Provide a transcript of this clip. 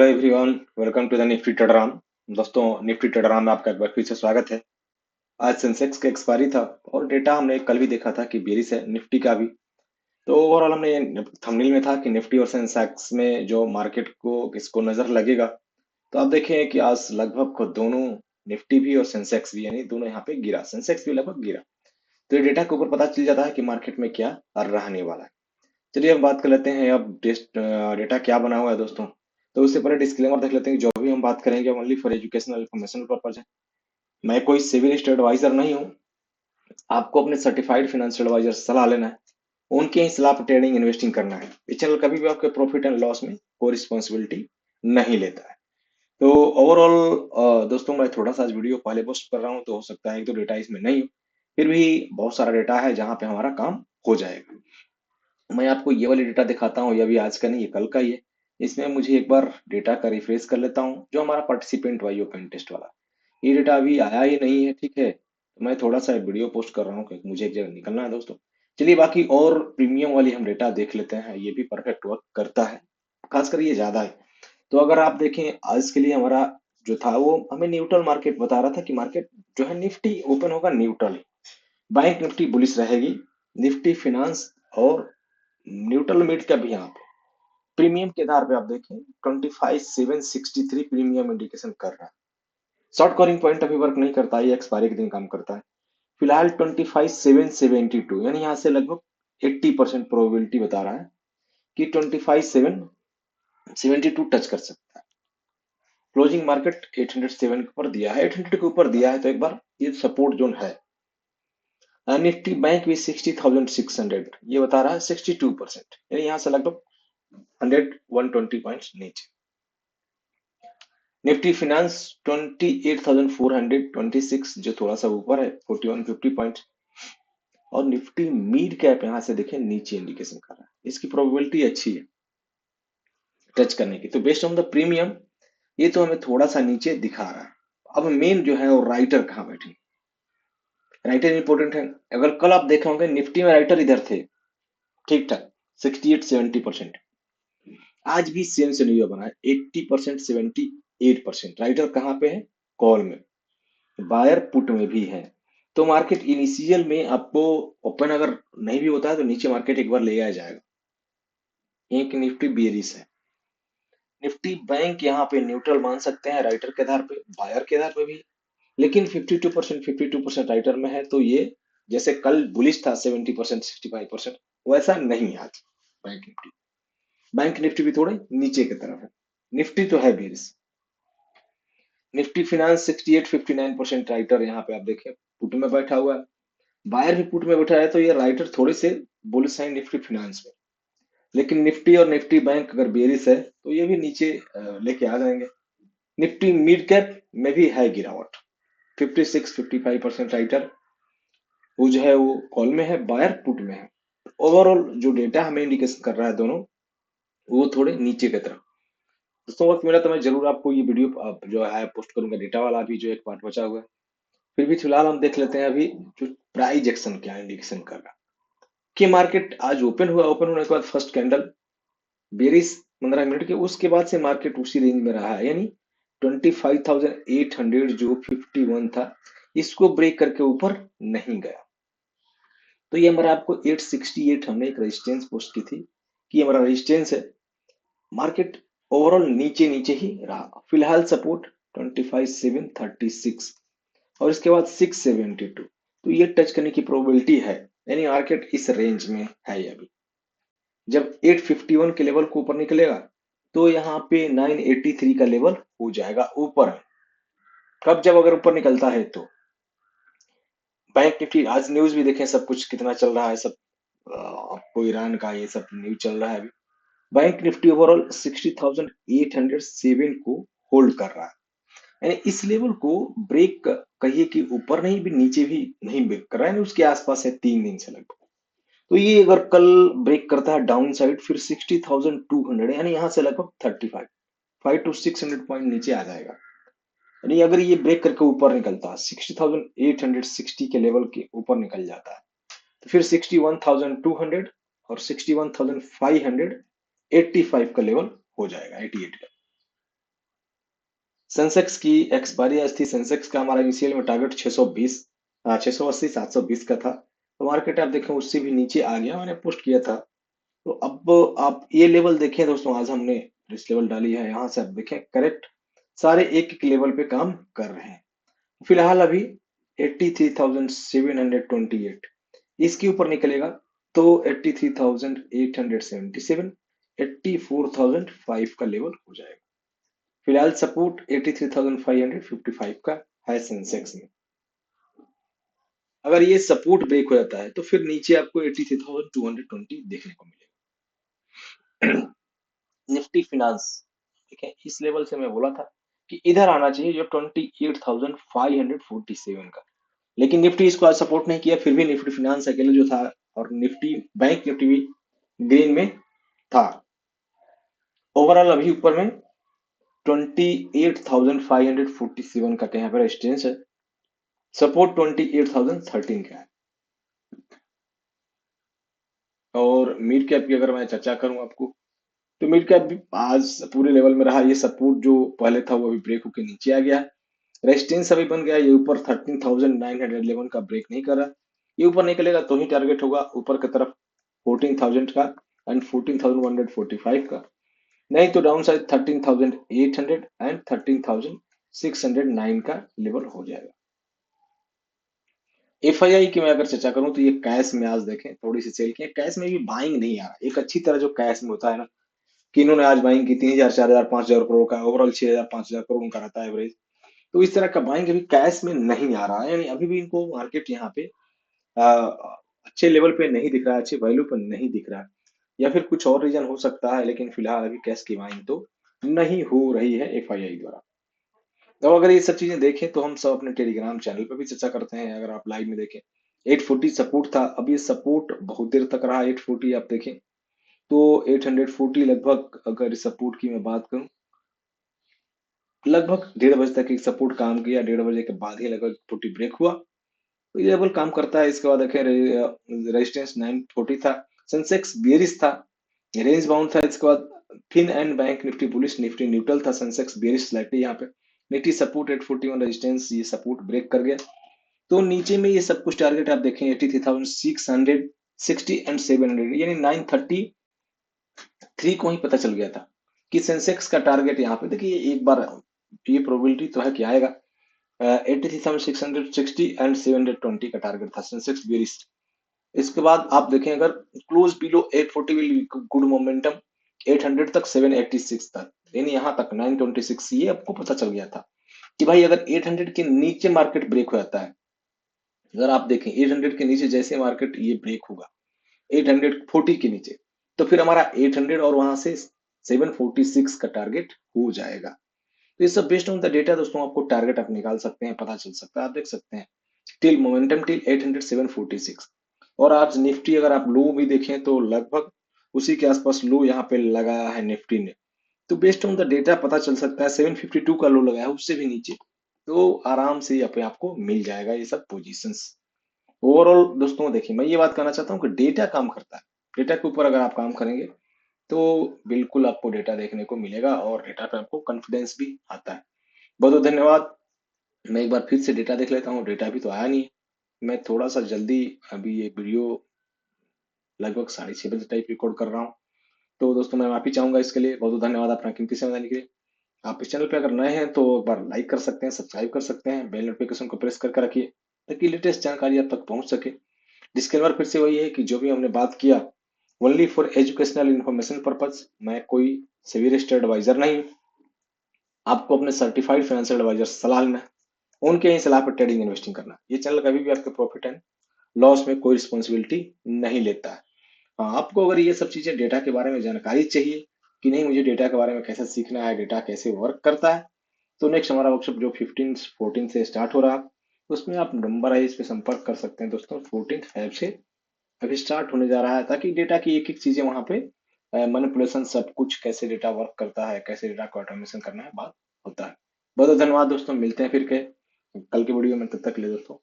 Hello everyone, welcome to the Nifty ट्रेडराम। दोस्तों, Nifty ट्रेडराम में आपका एक बार फिर से स्वागत है। आज सेंसेक्स का एक्सपायरी था और डेटा हमने कल भी देखा था कि बेरिश है निफ्टी का भी। तो ओवरऑल हमने थंबनेल में था कि निफ्टी और सेंसेक्स में जो मार्केट को किसको नजर लगेगा। तो आप देखें कि आज लगभग को दोनों निफ्टी भी और सेंसेक्स भी यानी दोनों यहाँ पे गिरा, सेंसेक्स भी लगभग गिरा। तो ये डेटा के ऊपर पता चल जाता है कि मार्केट में क्या रहने वाला है। चलिए हम बात कर लेते हैं अब डेटा क्या बना हुआ है दोस्तों। तो उससे पहले डिस्क्लेमर देख लेते हैं कि जो भी हम बात करेंगे only for educational information purpose है। मैं कोई सिविल एडवाइजर नहीं हूँ। आपको अपने सर्टिफाइड फाइनेंशियल एडवाइजर से सलाह लेना है, उनके ही सलाह पर ट्रेडिंग इन्वेस्टिंग करना है। ये चैनल कभी भी आपके प्रॉफिट एंड लॉस में कोई रिस्पॉन्सिबिलिटी नहीं लेता है। तो ओवरऑल दोस्तों, मैं थोड़ा सा आज वीडियो पहले पोस्ट कर रहा हूँ तो हो सकता है एक दो डेटा इसमें नहीं हो, फिर भी बहुत सारा डेटा है जहाँ पे हमारा काम हो जाएगा। मैं आपको ये वाली डेटा दिखाता हूँ, ये अभी आज का नहीं, ये कल का ही है। इसमें मुझे एक बार डेटा का रिफ्रेश कर लेता हूँ, जो हमारा पार्टिसिपेंट वाई ओपन टेस्ट वाला। ये डेटा अभी आया ही नहीं है, ठीक है। तो मैं थोड़ा सा वीडियो पोस्ट कर रहा हूँ क्योंकि मुझे एक जगह निकलना है दोस्तों। चलिए बाकी और प्रीमियम वाली हम डेटा देख लेते हैं, ये भी परफेक्ट वर्क करता है, खासकर ये ज्यादा है। तो अगर आप देखें आज के लिए हमारा जो था वो हमें न्यूट्रल मार्केट बता रहा था कि मार्केट जो है निफ्टी ओपन होगा न्यूट्रल। बैंक निफ्टी बुलिश रहेगी, निफ्टी फिनांस और न्यूट्रल मिड का भी यहाँ पे प्रीमियम के आधार पे आप देखें 25,763 प्रीमियम इंडिकेशन कर रहा है। शॉर्ट कवरिंग पॉइंट अभी वर्क नहीं करता है, ये एक्सपायरी के दिन काम करता है। फिलहाल 25,772 यानी यहाँ से लगभग 80% प्रोबेबिलिटी बता रहा है कि 25,772 टच कर सकता है। क्लोजिंग मार्केट 807 के ऊपर दिया है, 800 के ऊपर दिया है, तो एक बार ये सपोर्ट जोन है। निफ्टी बैंक भी 60,600 ये बता रहा है 62%, यानी यहाँ से लगभग 120 पॉइंट्स नीचे। निफ्टी फिनांस 28,426 जो थोड़ा सा ऊपर है 4150 पॉइंट। और निफ्टी मिड कैप यहाँ से देखें नीचे इंडिकेशन कर रहा है, इसकी प्रोबेबिलिटी अच्छी है टच करने की। तो बेस्ड ऑन द प्रीमियम ये तो हमें थोड़ा सा नीचे दिखा रहा है। अब मेन जो है वो राइटर कहाँ बैठे, राइटर इंपॉर्टेंट है। अगर कल आप देखे होंगे निफ्टी में राइटर इधर थे ठीक ठाक 68-70%। आज भी सेम सिनेरियो बना है 80% 78%। राइटर कहाँ पे है, कॉल में, बायर पुट में भी है। तो मार्केट इनिशियल में आपको ओपन अगर नहीं भी होता है तो नीचे मार्केट एक बार ले आया जाएगा। एक निफ्टी बेरिस है, निफ्टी बैंक यहाँ पे न्यूट्रल मान सकते हैं राइटर के आधार पे, बायर के आधार पे भी। लेकिन 52% राइटर में है, तो ये जैसे कल बुलिश था 70% 65%, वैसा नहीं आज बैंक निफ्टी। बैंक निफ्टी भी थोड़े नीचे की तरफ है, निफ्टी तो है बेरिस। निफ्टी फिनांस 68-59% राइटर यहाँ पे आप देखें पुट में बैठा हुआ है, बायर भी पुट में बैठा है, तो ये राइटर थोड़े से बुलिश हैं निफ्टी फिनांस में। लेकिन निफ्टी और निफ्टी बैंक अगर बेरिस है तो ये भी नीचे लेके आ जाएंगे। निफ्टी मिड कैप में भी है गिरावट, 56-55% राइटर, वो जो है वो कॉल में है, बायर पुट में है। ओवरऑल जो डेटा हमें इंडिकेशन कर रहा है दोनों, वो थोड़े नीचे की तरफ। दोस्तों वक्त मिला तो मैं जरूर आपको ये वीडियो जो है पोस्ट करूंगा, डेटा वाला भी जो एक पार्ट बचा हुआ है। फिर भी फिलहाल हम देख लेते हैं अभी जो प्राइस एक्शन क्या इंडिकेशन कर रहा है कि मार्केट आज ओपन हुआ, ओपन होने के बाद फर्स्ट कैंडल बेरिस 15 मिनट के, उसके बाद से मार्केट उसी रेंज में रहा है, यानी 25,800 जो 51 था इसको ब्रेक करके ऊपर नहीं गया। तो ये हमारा आपको 868 हमने एक रेजिस्टेंस पोस्ट की थी कि ये हमारा रेजिस्टेंस है। मार्केट ओवरऑल नीचे नीचे ही रहा, फिलहाल सपोर्ट 25,736 और इसके बाद 672, तो ये टच करने की प्रोबेबिलिटी है, यानी मार्केट इस रेंज में है। अभी जब 851 के लेवल को ऊपर निकलेगा तो यहाँ पे 983 का लेवल हो जाएगा ऊपर। कब, जब अगर ऊपर निकलता है तो। बैंक निफ्टी आज न्यूज भी देखें सब कुछ कितना चल रहा है, सब आपको ईरान का ये सब न्यूज चल रहा है अभी। बैंक निफ्टी ओवरऑल 60,807 को होल्ड कर रहा है, यानी इस लेवल को ब्रेक कहिए कि ऊपर नहीं भी नीचे भी नहीं ब्रेक कर रहा है, यानी उसके आसपास है 3 दिन से लगभग। तो ये अगर कल ब्रेक करता है डाउन साइड फिर 60,200 यानी यहाँ से लगभग 5 to 600 पॉइंट नीचे आ जाएगा। यानी अगर ये ब्रेक करके ऊपर निकलता है 60,860 के लेवल के ऊपर निकल जाता है तो फिर 61,200 और 61,585 का लेवल हो जाएगा, 88 का। सेंसेक्स की एक्सपायरी आज थी। सेंसेक्स का हमारा इनिशियल में टारगेट 620, 680, 720 का था। तो मार्केट आप देखें उससे भी नीचे आ गया, मैंने पोस्ट किया था। तो अब आप ये लेवल देखें दोस्तों, आज हमने इस लेवल डाली है, यहाँ से आप देखें करेक्ट सारे एक एक लेवल पे काम कर रहे हैं। फिलहाल अभी 83,728, इसके ऊपर निकलेगा तो 83,877, 84,005 का लेवल हो जाएगा। फिलहाल सपोर्ट 83,555 का है सेंसेक्स में। अगर ये सपोर्ट ब्रेक हो जाता है तो फिर नीचे आपको 83,220 देखने को मिलेगा। निफ्टी फिनांस, ठीक है, इस लेवल से मैं बोला था कि इधर आना चाहिए जो 28,547 का, लेकिन निफ्टी इसको आज सपोर्ट नहीं किया। फिर भी निफ्टी फिनांस अकेले जो था, और निफ्टी बैंक निफ्टी भी ग्रीन में था। ओवरऑल अभी ऊपर में 28,547 का यहाँ पर रेजिस्टेंस है। सपोर्ट 28,013 का है। और मिड कैप की अगर मैं चर्चा करूं आपको, तो मिड कैप भी आज पूरे लेवल में रहा। ये सपोर्ट जो पहले था वो अभी ब्रेक होकर नीचे आ गया। रेजिस्टेंस अभी बन गया, ये ऊपर 13,911 का ब्रेक नहीं कर रहा। ये ऊपर निकलेगा तो ही टारगेट होगा ऊपर की तरफ 14,000 का एंड 14,145 का। नहीं तो डाउन साइड 13,800 एंड 13,609 का लेवल हो जाएगा। एफआईआई की मैं अगर चर्चा करूं तो ये कैश में आज देखें थोड़ी सी सेल की है। कैश में भी बाइंग नहीं आ रहा। एक अच्छी तरह जो कैश में होता है ना, कि इन्होंने आज बाइंग की 3,000, 4,000, 5,000 करोड़ का, ओवरऑल 6,000, 5,000 करोड़ उनका रहता है एवरेज। तो इस तरह का बाइंग अभी कैश में नहीं आ रहा है, यानी अभी भी इनको मार्केट यहाँ पे अच्छे लेवल पे नहीं दिख रहा है, अच्छे वैल्यू पर नहीं दिख रहा है, या फिर कुछ और रीजन हो सकता है, लेकिन फिलहाल अभी कैश की बाइंग तो नहीं हो रही है एफआईआई द्वारा। तो अगर ये सब चीजें देखें तो हम सब अपने टेलीग्राम चैनल पर भी चर्चा करते हैं। अगर आप लाइव में देखें 840 सपोर्ट था, अब ये सपोर्ट बहुत देर तक रहा। 840 आप देखें तो 840 लगभग, अगर सपोर्ट की मैं बात करूं, लगभग 1:30 बजे तक एक सपोर्ट काम किया। 1:30 बजे के बाद ही लगभग 40 ब्रेक हुआ, तो ये लेवल काम करता है। इसके बाद देखें रेजिस्टेंस 940 था। सेंसेक्स बेरिश था, रेंज बाउंड था। इसके बाद fin and bank Nifty bullish, Nifty neutral था, सेंसेक्स बेरिश स्लाइटली यहाँ पे। निफ्टी सपोर्ट 841 रेजिस्टेंस, ये सपोर्ट ब्रेक कर गया। तो नीचे में ये सब कुछ टारगेट आप देखें 83,600, 60 एंड 700, यानी 933 को ही पता चल गया था कि सेंसेक्स का टारगेट यहाँ पे। देखिए एक बार ये प्रोबेबिलिटी तो है कि आएगा। 83,660 एंड 720 का टारगेट था सेंसेक्स बेरिश। इसके बाद आप देखें अगर close below 840 will good momentum 800 तक, 786 तक, यानी यहाँ तक 926, ये आपको पता चल गया था कि भाई अगर 800 के नीचे मार्केट ब्रेक हो जाता है, अगर आप देखें 800 के नीचे जैसे मार्केट ये ब्रेक होगा 840 के नीचे, तो फिर हमारा 800 और वहां से 746 का टारगेट हो जाएगा। तो ये सब बेस्ड ऑन द डेटा दोस्तों, आपको टारगेट आप निकाल सकते हैं, पता चल सकता है। आप देख सकते हैं टिल मोमेंटम टिल 800, 746। और आज निफ्टी अगर आप लो भी देखें तो लगभग उसी के आसपास लो यहाँ पे लगाया है निफ्टी ने। तो बेस्ड ऑन द डेटा पता चल सकता है 752 का लो लगाया है, उससे भी नीचे तो आराम से यहाँ पे आपको मिल जाएगा ये सब पोजीशंस। ओवरऑल दोस्तों देखिए, मैं ये बात कहना चाहता हूँ कि डेटा काम करता है। डेटा के ऊपर अगर आप काम करेंगे तो बिल्कुल आपको डेटा देखने को मिलेगा, और डेटा पे आपको कॉन्फिडेंस भी आता है। बहुत बहुत धन्यवाद। मैं एक बार फिर से डेटा देख लेता हूँ। डेटा भी तो आया नहीं है। मैं थोड़ा सा जल्दी अभी ये वीडियो लगभग 6:30 बजे टाइप रिकॉर्ड कर रहा हूँ। तो दोस्तों मैं माफी चाहूंगा इसके लिए। बहुत बहुत धन्यवाद अपना कीमती समय देने के लिए। आप इस चैनल पे अगर नए हैं तो एक बार लाइक कर सकते हैं, सब्सक्राइब कर सकते हैं, बेल नोटिफिकेशन को प्रेस करके रखिए ताकि लेटेस्ट जानकारी आप तक पहुंच सके। डिस्क्लेमर फिर से वही है कि जो भी हमने बात किया only for educational information purpose. मैं कोई सेबी रजिस्टर्ड एडवाइजर नहीं हूं। आपको अपने सर्टिफाइड फाइनेंशियल एडवाइजर सलाह लेना है, उनके ही सलाह पर ट्रेडिंग इन्वेस्टिंग करना है। ये चैनल कभी भी आपके प्रॉफिट एंड लॉस में कोई रिस्पॉन्सिबिलिटी नहीं लेता है। हाँ, आपको अगर ये सब चीजें डेटा के बारे में जानकारी चाहिए कि नहीं, मुझे डेटा के बारे में कैसे सीखना है, डेटा कैसे वर्क करता है, तो नेक्स्ट हमारा वर्कशॉप जो 15-14 से स्टार्ट हो रहा है, उसमें आप नंबर है इस पे संपर्क कर सकते हैं दोस्तों। 14 से अभी स्टार्ट होने जा रहा है, ताकि डेटा की एक एक चीजें वहां पे मैनिपुलेशन सब कुछ कैसे डेटा वर्क करता है, कैसे डेटा को ऑटोमेशन करना है, बात होता है। बहुत बहुत धन्यवाद दोस्तों, मिलते हैं फिर के कल के वीडियो में। तब तक के लिए दोस्तों